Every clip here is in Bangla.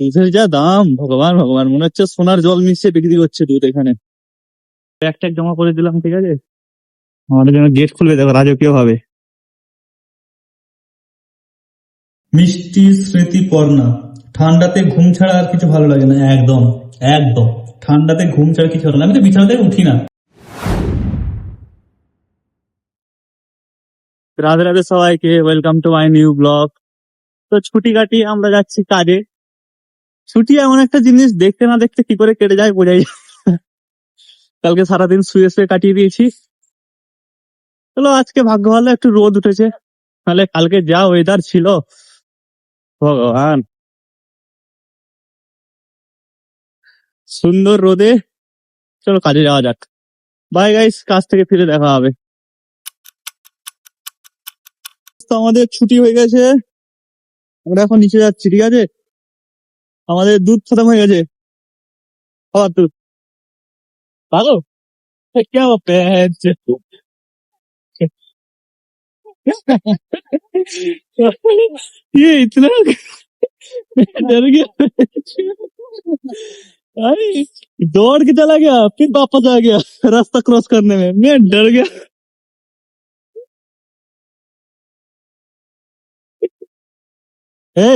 দুধের যা দাম, ভগবান ভগবান, মনে হচ্ছে সোনার জল মিশিয়ে বিক্রি করছে দুধ এখানে। এক ট্যাগ জমা করে দিলাম, ঠিক আছে। আমাদের জন্য গেট খুলবে, দেখো রাজকীয় ভাবে। মিষ্টি স্মৃতিপর্ণা। ঠান্ডাতে ঘুম ছাড়া আর কিছু ভালো লাগে না, একদম একদম। ঠান্ডাতে ঘুম ছাড়া কিছু ভালো লাগে না, আমি তো বিছানা থেকে উঠি না। রাধে রাধে সবাইকে, welcome to my new blog. তো ছুটি কাটিয়ে আমরা যাচ্ছি কাজে। ছুটি এমন একটা জিনিস, দেখতে না দেখতে কি করে কেটে যায় বোঝাই যায় না। কালকে সারাদিন শুয়ে শুয়ে কাটিয়ে দিয়েছি। চলো, আজকে ভাগ্য ভালো একটু রোদ উঠেছে, তাহলে কালকে যা ওয়েদার ছিল, ভগবান। সুন্দর রোদে চলো কাজে যাওয়া যাক। বাই গাইস, কাজ থেকে ফিরে দেখা হবে। তো আমাদের ছুটি হয়ে গেছে, আমরা এখন নিচে যাচ্ছি, ঠিক আছে। আমাদের দুধ খতম হয়ে গেছে, খাবার দুধ ভালো। क्या पैच ये इतना डर गया। अरे, दौड़ के चला गया फिर वापस आ गया रास्ता क्रॉस करने में, मैं डर गया। ए,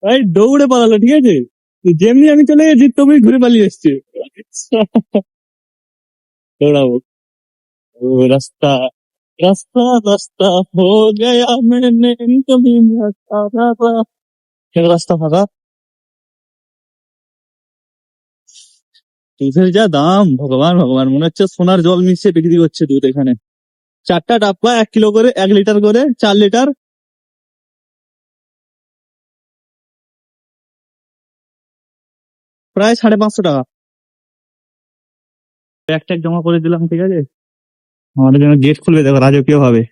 ভাই দৌড়ে পালালো, ঠিক আছে। যেমনি আমি চলে গেছি তুমি ঘুরে পালিয়ে এসছি। দৌড়াবো। ও রাস্তা, রাস্তা রাস্তা হো গয়া मैंने कभी ना सारा রাস্তা ফাঁকা। দুধের যা দাম, ভগবান ভগবান, মনে হচ্ছে সোনার জল মিশিয়ে বিক্রি করছে দুধ এখানে। 4টা ডাব্বা 1 কিলো করে, 1 লিটার করে, 4 লিটার, প্রায় 550 টাকা। এক ট্যাগ জমা করে দিলাম, ঠিক আছে। আমাদের জন্য গেট খুলবে, দেখো রাজকীয় ভাবে।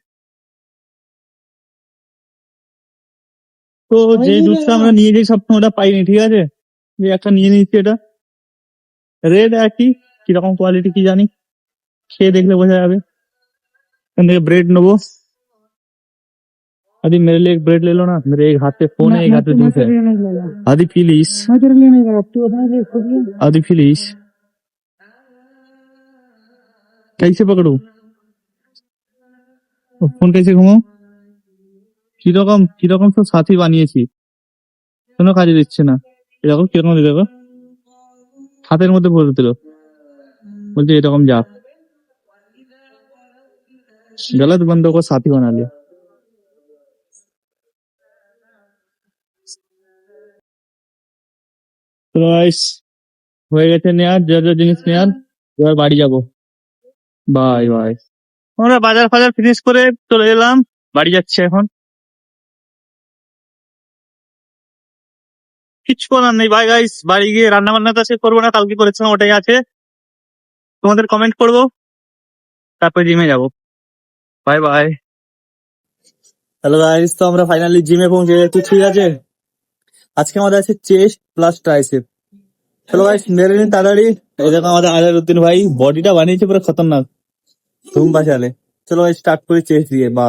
তো যে দুধটা আমরা নিয়ে যাই সবসময় ওটা পাইনি, ঠিক আছে। যে একটা নিয়ে নিচ্ছি, এটা রেড একই, কিরকম কোয়ালিটি কি জানি, খেয়ে দেখলে বোঝা যাবে। এখান থেকে ব্রেড নেবো। आदि मेरे लिए एक ब्रेड ले लो ना, मेरे एक हाथ पे फोन है, एक हाथ पे जूस है। आदि प्लीज, आदि प्लीज, कैसे पकड़ू ফোন, कैसे ঘুমাও। কিরকম কিরকম সব সাথী বানিয়েছি, কোনো কাজে দিচ্ছে না। এরকম কিরকম দেখো, হাতের মধ্যে ভরে দিল, বলছে এরকম যা। गलत बंदों को साथी बना लिया। তো গাইস, হয়ে গেছে নেয়ার, যা যা জিনিস নেয়ার, এবার বাড়ি যাবো। Bye bye. আমরা বাজার ফাজার ফিনিশ করে চলে এলাম, বাড়ি যাচ্ছি এখন। কিছু করার নেই, বাই গাইস। বাড়ি গিয়ে রান্না বান্না তো আজকে করবো না, কালকে করেছিলাম ওটাই আছে। তোমাদের কমেন্ট করবো, তারপর জিমে যাবো। Bye bye. হ্যালো গাইস, তো আমরা ফাইনালি জিমে পৌঁছে গেছি, ঠিক আছে। আজকে আমাদের আছে চেস্ট প্লাস ট্রাইসেপ। চলো গাইস, মেরে নিন তাড়াতাড়ি। এই দেখো আমাদের আজারউদ্দিন ভাই বডিটা বানিয়েছে পুরো খতরনাক, ধুম বাচালে। চলো গাইস, স্টার্ট করি চেস্ট দিয়ে। বা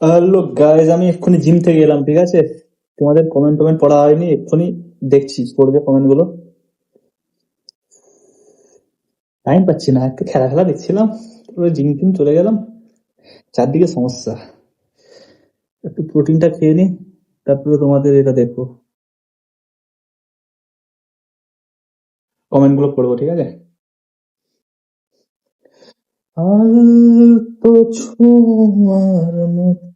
হ্যালো গাইজ, আমি এক্ষুনি জিম থেকে এলাম, ঠিক আছে। তোমাদের কমেন্ট টমেন্ট পড়া হয়নি, এক্ষুনি দেখছি পড়বে কমেন্ট গুলো। টাইম পাচ্ছি না, একটু খেলা খেলা দেখছিলাম, তারপরে জিম টিম চলে গেলাম। চারদিকে সমস্যা, একটু প্রোটিনটা খেয়ে নি, তারপরে তোমাদের এটা দেখবো, কমেন্ট গুলো পড়বো, ঠিক আছে। আলতো ছোঁয়ার মতো।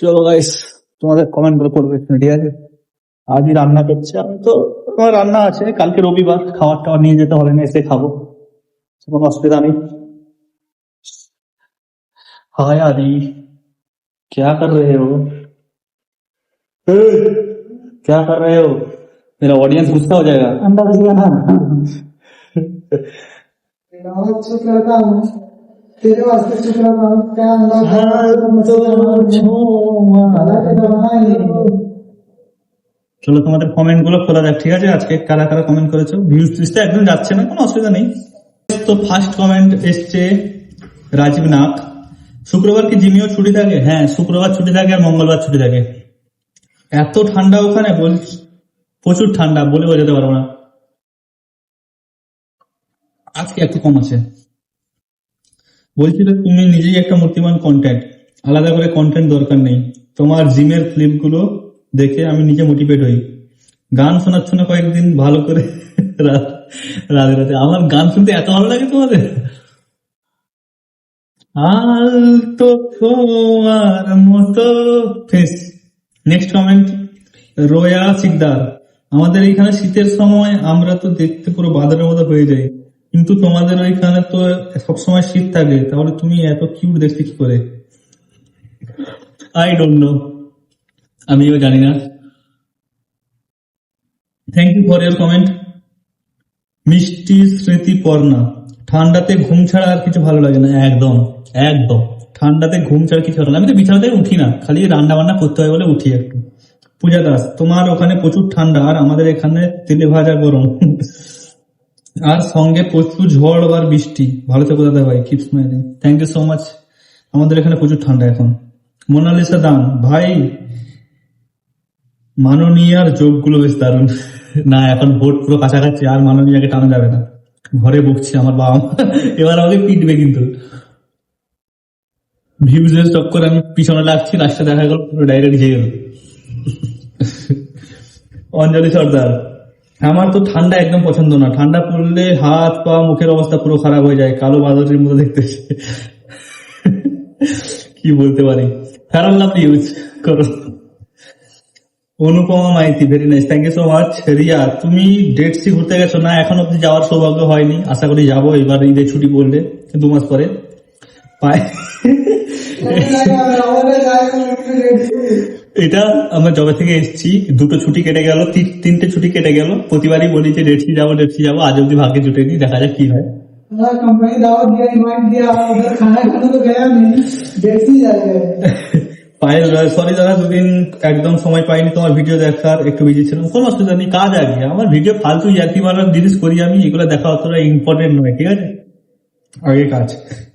চলো গাইস, তোমাদের কমেন্ট গুলো পড়বে, ঠিক আছে? আজই রান্না করছে, আমি তো আমার রান্না আছে, কালকে রবিবার, খাবার টাবার নিয়ে যেতে হবে না, এসে খাবো, কোনো অসুবিধা নেই। हाय आदि, क्या कर रहे हो? ए, क्या कर रहे हो? मेरा ऑडियंस गुस्सा हो जाएगा। अंडा भुजिया ना। चुप रहता हूँ, तेरे वास्ते चुप रहता हूँ। क्या अंडा চলো তোমাদের কমেন্ট গুলো খোলা যাক, ঠিক আছে? আজকে কারা কারা কমেন্ট করেছো, ভিউজ লিস্টে একদম যাচ্ছে না, কোনো অসুবিধা নেই। তো ফার্স্ট কমেন্ট এসছে রাজীব নাগ, শুক্রবার কি জিমিও ছুটি থাকে? হ্যাঁ, শুক্রবার ছুটি থাকে আর মঙ্গলবার ছুটি থাকে। এত ঠান্ডা ওখানে, বলছি প্রচুর ঠান্ডা, বলে বোঝাতে পারবো না। আজকে একটু কম আছে। বলছিল তুমি নিজেই একটা মূর্তিমান কন্টেন্ট, আলাদা করে কন্টেন্ট দরকার নেই। তোমার জিমের ক্লিপ গুলো দেখে আমি নিজে মোটিভেট হই। গান শোনাচ্ছ না কয়েকদিন ভালো করে রাতে রাতে? আমার গান শুনতে এত ভালো লাগে তোমাদের? আলতো ছোঁয়ার মতো ফেস। নেক্সট কমেন্ট রোয়া সিকদার, আমাদের এইখানে শীতের সময় আমরা তো দেখতে পুরো বাদরের মতো হয়ে যাই, কিন্তু তোমাদের ওইখানে তো সবসময় শীত থাকে, তাহলে তুমি এত কিউট দেখতে কি করে? আই ডোন্ট নো, আমিও জানি না। Thank you for your comment. মিষ্টি স্মৃতি পর্ণা, ঠান্ডাতে ঘুম ছাড়া আর কিছু ভালো লাগে না। একদম একদম, ঠান্ডাতে ঘুম ছাড়া কিছু ভালো লাগে না। আমি তো বিছানা থেকে উঠি না, খালি রান্না বান্না করতে হয় বলে উঠি একটু। পূজা দাস, তোমার ওখানে প্রচুর ঠান্ডা আর আমাদের এখানে তেলে ভাজা গরম, আর সঙ্গে প্রচুর ঝড় আর বৃষ্টি। ভালো থেকো দাদা ভাই, keep smiling. Thank you so much. আমাদের এখানে প্রচুর ঠান্ডা এখন। মোনালিসা দান, ভাই মাননীয়ার যোগগুলো বেশ দারুণ। না, এখন ভোট পুরো কাছাকাছি, আর মাননীয়াকে টানা যাবে না, ঘরে বকছি আমার বাবা মা। এবার আমাকে পিটবে কিন্তু। ভিউজের চক্কর আমি পিছনে লাগছি, লাস্টে দেখা গেল পুরো ডাইরেক্ট খেয়ে গেল। অঞ্জলি সর্দার, আমার তো ঠান্ডা একদম পছন্দ না, ঠান্ডা পড়লে হাত পা মুখের অবস্থা পুরো খারাপ হয়ে যায়, কালো বাদরের মতো দেখতে। কি বলতে পারি, ফেরান লাভ ইউজ করো। Anupama Maiti, very nice, thank you so much. Riya, তুমি ডেট সি ঘুরতে গেছো? না, এখন অব্দি যাওয়ার সৌভাগ্য হয়নি, আশা করি যাবো এবার ঈদের ছুটি পড়লে 2 মাস পরে। পায় এটা আমরা জবে থেকে এসেছি, 2টো ছুটি কেটে গেল, 3টে ছুটি কেটে গেল, প্রতিবারই বলি যে ডেটসি যাবো ডেটসি যাবো, আজ অব্দি ভাগ্যে জুটেনি, দেখা যাক কি হয়। कंपनी दावत दिया, इनवाइट दिया, उधर खाना खाने तो गया नहीं, डेटसি যাবে। পায়েল, সরি দাদা, 2 দিন একদম সময় পাইনি তোমার ভিডিও দেখার, একটু বিজি ছিলাম। কোনো অসুবিধা নেই, কাজ আগে, আমার ভিডিও ফালতু ইয়ার্কি মারার জিনিস করি আমি, এগুলো দেখা অতটা ইম্পর্টেন্ট নয়, ঠিক আছে? আগে কাজ।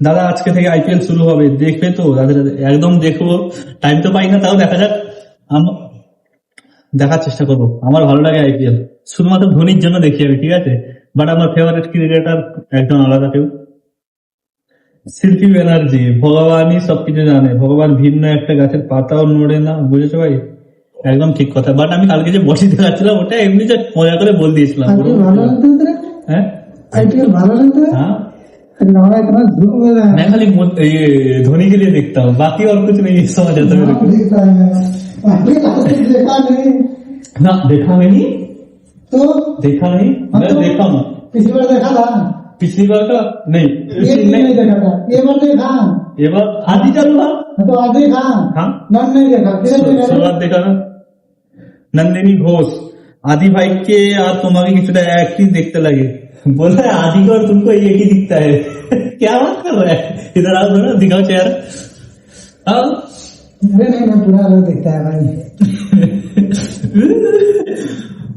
দাদা আজকে থেকে আইপিএল শুরু হবে, দেখবে তো? দাদা একদম দেখবো, টাইম তো পাই না, তাও দেখা যাক, দেখার চেষ্টা করবো। আমার ভালো লাগে আইপিএল, শুধুমাত্র ধোনির জন্য দেখি আমি, ঠিক আছে? বাট আমার ফেভারিট ক্রিকেটার একজন আলাদা কেউ। শিল্পী ব্যানার্জি, ভগবানই সবকিছু জানে, ভগবান ভিন্ন একটা গাছের পাতাও নড়ে না, বুঝেছো ভাই? একদম ঠিক কথা। বাট আমি কালকে যে বসে দেখাচ্ছিলাম, ওটা এমনি যে মজা করে বল দিয়েছিলাম। হ্যাঁ, আইপিএল ভালো লাগতো। হ্যাঁ, मैं खाली धोनी के लिए देखता हूँ, बाकी और कुछ नहीं समझ आता मेरे को। ना देखा नहीं तो, देखा नहीं, मैं देखा हूँ। पिछली बार देखा था, पिछली बार का नहीं, नहीं देखा था, ये बार देखा, ये बार आधी चालू था तो आधी देखा। हाँ, नहीं देखा, शुरुआत देखा था। नंदिनी घोष, आदि भाई के আর তোমাকে কিছুটা একই দেখতে লাগে, बोला आदि को और तुमको एक ही दिखता है। क्या बात कर रहा है, इधर आओ जरा, दिखाओ चेहरा। हाँ, नहीं मैं पूरा अलग दिखता है भाई।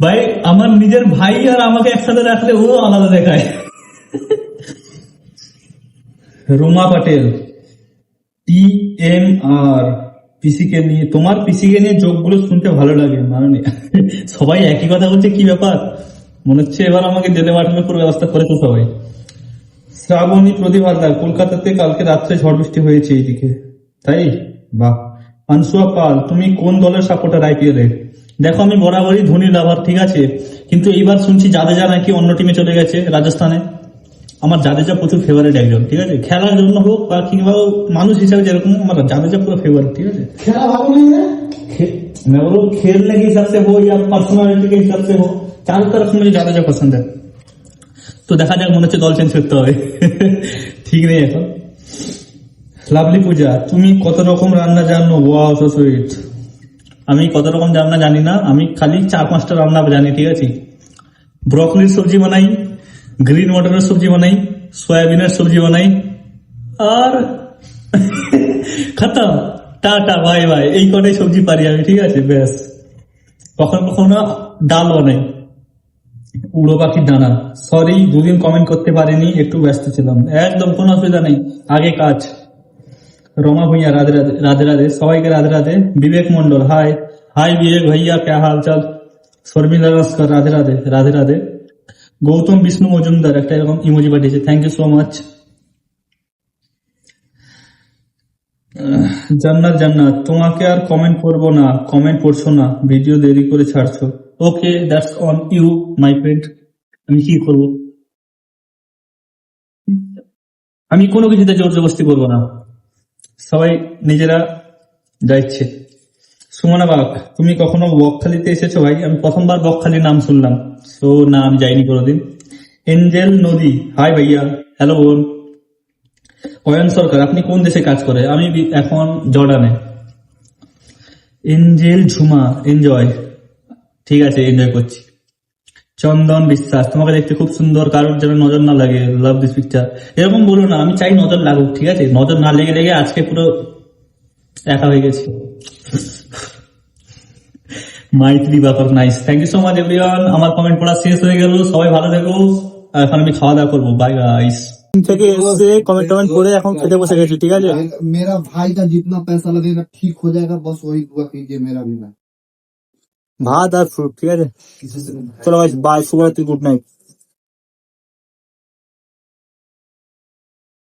ভাই আমার নিজের ভাই আর আমাকে একসাথে রাখলে ও আলাদা দেখায়। রুমা পাটেল, TMR পিসিকে নিয়ে, তোমার পিসিকে নিয়ে যোগগুলো শুনতে ভালো লাগে মানে সবাই একই কথা বলছে, কি ব্যাপার? মনে হচ্ছে এবার আমাকে জেলে পাঠানোর পুরো ব্যবস্থা করেছে সবাই। শ্রাবণী প্রতিভাদার, কলকাতাতে কালকে রাত্রে ঝড় বৃষ্টি হয়েছে এইদিকে, তাই? বাহ। আনসুয়া পাল, তুমি কোন দলের সাপোর্টার আইপিএল এর? দেখো আমি বরাবরই ধোনি লাভার, ঠিক আছে, কিন্তু এইবার শুনছি জাদেজা নাকি অন্য টিমে চলে গেছে, রাজস্থানে। আমার জাদেজা প্রচুর ফেভারিট একজন, ঠিক আছে, খেলার জন্য হোক বা কিংবা মানুষ হিসাবে যেরকম, আমার জাদেজা পুরো ফেভারিট, ঠিক আছে। खेला भागो नहीं है। मैं बोलूँ खेलने के हिसाब से हो या पर्सनालिटी के हिसाब से हो, चारों तरफ से मुझे জাদেজা পছন্দ है। তো দেখা যাক, মনে হচ্ছে দল চেঞ্জ করতে হবে ঠিক নেই এখন। লাভলি পূজা, তুমি কত রকম রান্না জানো? Wow so sweet. আমি কত রকম রান্না জানি না, আমি খালি 4-5টা রান্না জানি, ঠিক আছে। ব্রকলির সবজি বানাই, গ্রিন মটরের সবজি বানাই, সয়াবিনের সবজি বানাই, আর খতম, টাটা বাই বাই, এই কটাই সবজি পারি আমি, ঠিক আছে, ব্যাস। কখনো কখনো ডাল বানাই, উড়ো পাখির ডানা। সরি 2 দিন কমেন্ট করতে পারিনি, একটু ব্যস্ত ছিলাম। একদম কোনো অসুবিধা নেই, আগে কাজ। রমা ভুইয়া, রাধে রাধে। রাধে রাধে সবাইকে, রাধে রাধে। বিবেক মন্ডল, হাই হাই বিবেক ভাইয়া, কে হাল চাল? শর্মিলা নস্কর, রাধে রাধে। রাধে রাধে। গৌতম বিষ্ণু মজুমদার একটা এরকম ইমোজি পাঠিয়েছে, থ্যাংক ইউ সো মাচ। জান্নাত জান্নাত, তোমাকে আর কমেন্ট করবো না, কমেন্ট পড়ছো না, ভিডিও দেরি করে ছাড়ছো। Okay, that's on you my friend, আমি কি করবো? আমি কোনো কিছুতে জোর জবরদস্তি করবো না, সবাই নিজেরা যা ইচ্ছে। সুমনা বাগ, তুমি কখনো বকখালিতে এসেছো? ভাই আমি প্রথমবার বকখালির নাম শুনলাম, তো না আমি যাইনি কোনোদিন। এঞ্জেল নদী, হাই ভাইয়া, হ্যালো বোন। অয়ন সরকার, আপনি কোন দেশে কাজ করে? আমি এখন জর্ডানে। এঞ্জেল ঝুমা, এনজয়, ঠিক আছে, এনজয় করছি। চন্দন বিশ্বাস, তোমাকে দেখতে খুব সুন্দর, কারোর যেন নজর না লাগে, লাভ দিস পিকচার। এরকম বলো না, আমি চাই নজর লাগুক, ঠিক আছে, নজর না লেগে লেগে আজকে পুরো একা হয়ে গেছি। মাইথিলি ব্যাপার, nice, thank you so much everyone. আমার কমেন্ট পড়া শেষ হয়ে গেল, সবাই ভালো থেকো। আর এখন আমি খাওয়া দাওয়া করবো, বাই গাইস। থেকে এসে কমেন্ট টমেন্ট করে এখন খেতে বসে গেছি, ঠিক আছে। मेरा भाई का जितना पैसा लगेगा ठीक हो जाएगा, बस वही दुआ कीजिए मेरा भी भाई। ভাত আর ফ্রুট, ঠিক আছে। চলো ভাই, বাই, শুভরাত্রি, গুড নাইট।